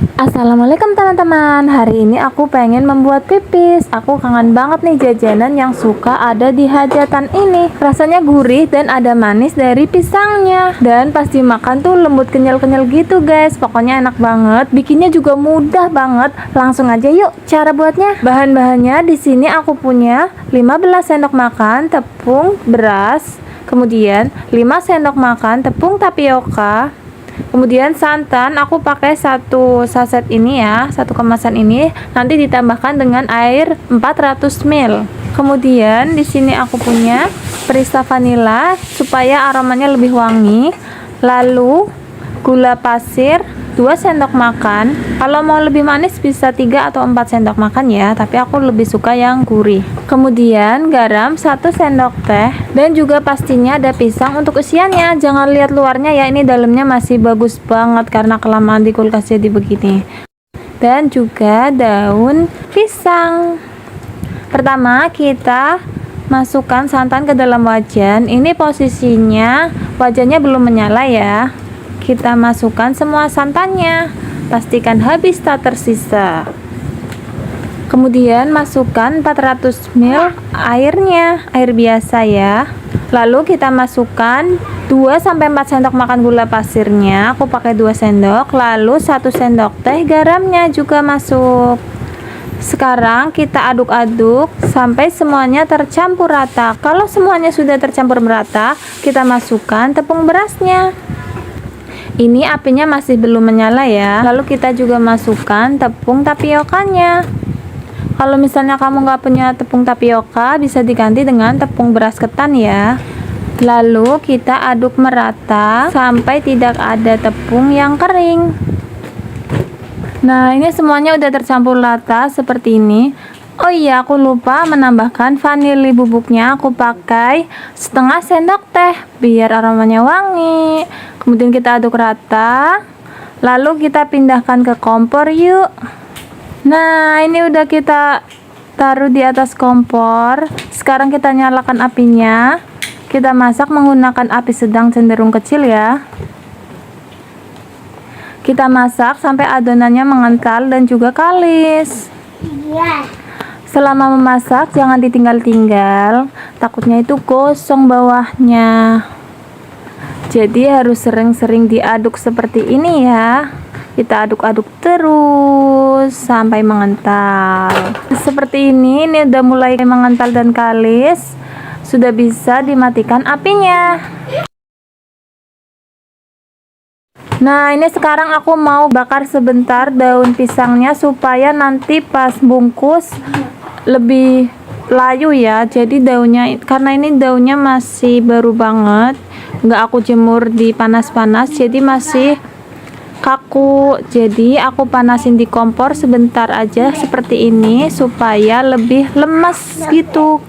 Assalamualaikum teman-teman. Hari ini aku pengen membuat pipis. Aku kangen banget nih jajanan yang suka ada di hajatan ini. Rasanya gurih dan ada manis dari pisangnya. Dan pas dimakan tuh lembut kenyal-kenyal gitu guys. Pokoknya enak banget. Bikinnya juga mudah banget. Langsung aja yuk cara buatnya. Bahan-bahannya di sini aku punya 15 sendok makan tepung beras. Kemudian 5 sendok makan tepung tapioka. Kemudian santan aku pakai satu saset ini ya, satu kemasan ini, nanti ditambahkan dengan air 400 ml. Kemudian di sini aku punya perisa vanila supaya aromanya lebih wangi. Lalu gula pasir 2 sendok makan. Kalau mau lebih manis bisa 3 atau 4 sendok makan ya, tapi aku lebih suka yang gurih. Kemudian garam 1 sendok teh, dan juga pastinya ada pisang untuk isiannya. Jangan lihat luarnya ya, ini dalamnya masih bagus banget karena kelamaan di kulkas jadi begini. Dan juga daun pisang. Pertama kita masukkan santan ke dalam wajan. Ini posisinya wajannya belum menyala ya. Kita masukkan semua santannya, pastikan habis tak tersisa. Kemudian masukkan 400 ml airnya, air biasa ya. Lalu kita masukkan 2-4 sendok makan gula pasirnya, aku pakai 2 sendok. Lalu 1 sendok teh garamnya juga masuk. Sekarang kita aduk-aduk sampai semuanya tercampur rata. Kalau semuanya sudah tercampur merata, kita masukkan tepung berasnya. Ini apinya masih belum menyala ya. Lalu kita juga masukkan tepung tapiokanya. Kalau misalnya kamu nggak punya tepung tapioka, bisa diganti dengan tepung beras ketan ya. Lalu kita aduk merata sampai tidak ada tepung yang kering. Nah, ini semuanya udah tercampur rata seperti ini. Oh iya, aku lupa menambahkan vanili bubuknya. Aku pakai setengah sendok teh biar aromanya wangi. Kemudian kita aduk rata. Lalu kita pindahkan ke kompor yuk. Nah, ini udah kita taruh di atas kompor. Sekarang kita nyalakan apinya. Kita masak menggunakan api sedang cenderung kecil ya. Kita masak sampai adonannya mengental dan juga kalis. Selama memasak jangan ditinggal-tinggal, takutnya itu gosong bawahnya. Jadi harus sering-sering diaduk seperti ini ya. Kita aduk-aduk terus sampai mengental. Seperti ini udah mulai mengental dan kalis. Sudah bisa dimatikan apinya. Nah, ini sekarang aku mau bakar sebentar daun pisangnya supaya nanti pas bungkus lebih layu ya. Jadi daunnya, karena ini daunnya masih baru banget, nggak aku jemur di panas-panas, jadi masih kaku. Jadi aku panasin di kompor sebentar aja seperti ini supaya lebih lemas gitu.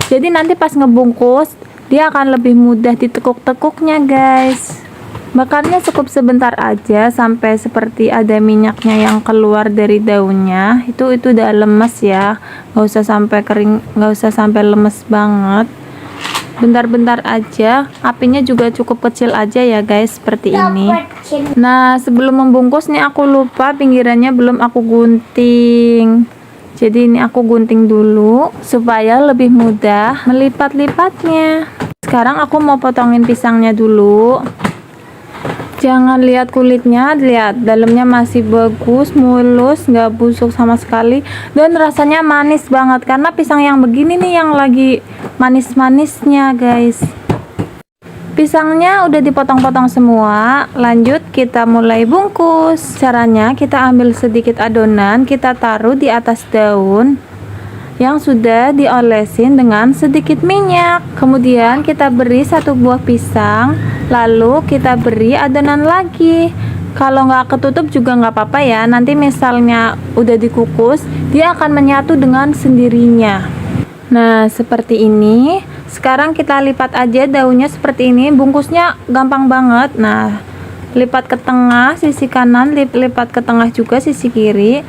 Jadi nanti pas ngebungkus dia akan lebih mudah ditekuk-tekuknya guys. Bakarnya cukup sebentar aja sampai seperti ada minyaknya yang keluar dari daunnya. Itu udah lemes ya, nggak usah sampai kering, nggak usah sampai lemes banget. Bentar-bentar aja, apinya juga cukup kecil aja ya guys, seperti ini. Nah, sebelum membungkus nih aku lupa pinggirannya belum aku gunting. Jadi ini aku gunting dulu supaya lebih mudah melipat-lipatnya. Sekarang aku mau potongin pisangnya dulu. Jangan lihat kulitnya, lihat dalamnya masih bagus, mulus, nggak busuk sama sekali, dan rasanya manis banget karena pisang yang begini nih yang lagi manis-manisnya guys. Pisangnya udah dipotong-potong semua. Lanjut kita mulai bungkus. Caranya kita ambil sedikit adonan, kita taruh di atas daun yang sudah diolesin dengan sedikit minyak. Kemudian kita beri 1 buah pisang, lalu kita beri adonan lagi. Kalau nggak ketutup juga nggak apa-apa ya, nanti misalnya udah dikukus dia akan menyatu dengan sendirinya. Nah, seperti ini. Sekarang kita lipat aja daunnya seperti ini. Bungkusnya gampang banget. Nah, lipat ke tengah sisi kanan, lipat ke tengah juga sisi kiri.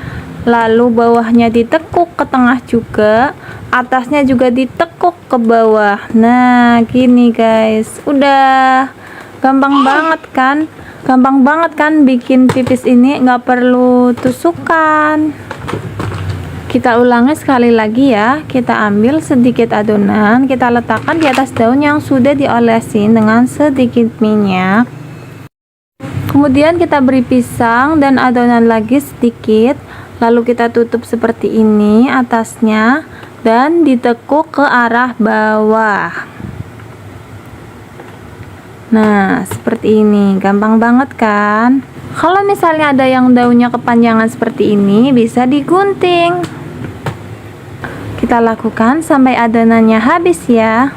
Lalu bawahnya ditekuk ke tengah juga, atasnya juga ditekuk ke bawah. Nah, gini guys, udah gampang banget kan. Gampang banget kan bikin pipis ini, nggak perlu tusukan. Kita ulangi sekali lagi ya. Kita ambil sedikit adonan, kita letakkan di atas daun yang sudah diolesin dengan sedikit minyak. Kemudian kita beri pisang dan adonan lagi sedikit, lalu kita tutup seperti ini atasnya dan ditekuk ke arah bawah. Nah, seperti ini, gampang banget kan? Kalau misalnya ada yang daunnya kepanjangan seperti ini, bisa digunting. Kita lakukan sampai adonannya habis ya.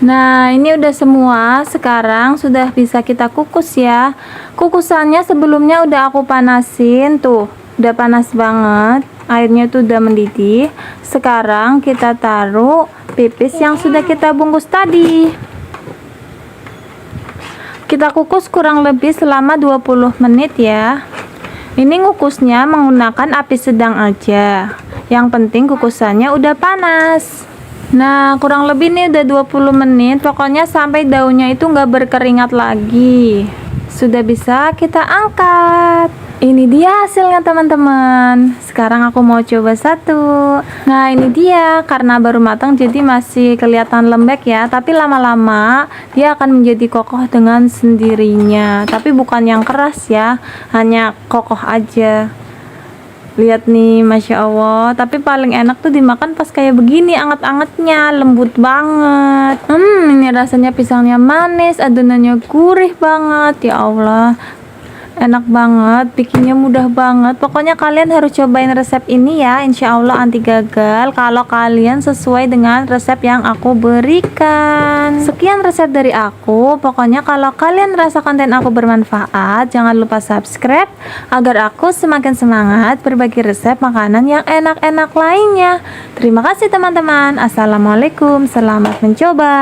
Nah, ini udah semua. Sekarang sudah bisa kita kukus ya. Kukusannya sebelumnya udah aku panasin tuh. Udah panas banget. Airnya tuh udah mendidih. Sekarang kita taruh pipis yang sudah kita bungkus tadi. Kita kukus kurang lebih selama 20 menit ya. Ini ngukusnya menggunakan api sedang aja. Yang penting kukusannya udah panas. Nah, kurang lebih nih udah 20 menit. Pokoknya sampai daunnya itu nggak berkeringat lagi. Sudah bisa kita angkat. Ini dia hasilnya teman-teman. Sekarang aku mau coba satu. Nah, ini dia. Karena baru matang jadi masih kelihatan lembek ya. Tapi lama-lama dia akan menjadi kokoh dengan sendirinya. Tapi bukan yang keras ya. Hanya kokoh aja. Lihat nih, Masya Allah. Tapi paling enak tuh dimakan pas kayak begini, anget-angetnya, lembut banget. Ini rasanya pisangnya manis, adonannya gurih banget. Ya Allah, enak banget, bikinnya mudah banget. Pokoknya kalian harus cobain resep ini ya. Insya Allah anti gagal kalau kalian sesuai dengan resep yang aku berikan. Sekian resep dari aku. Pokoknya kalau kalian merasa konten aku bermanfaat, jangan lupa subscribe agar aku semakin semangat berbagi resep makanan yang enak-enak lainnya. Terima kasih teman-teman. Assalamualaikum, selamat mencoba.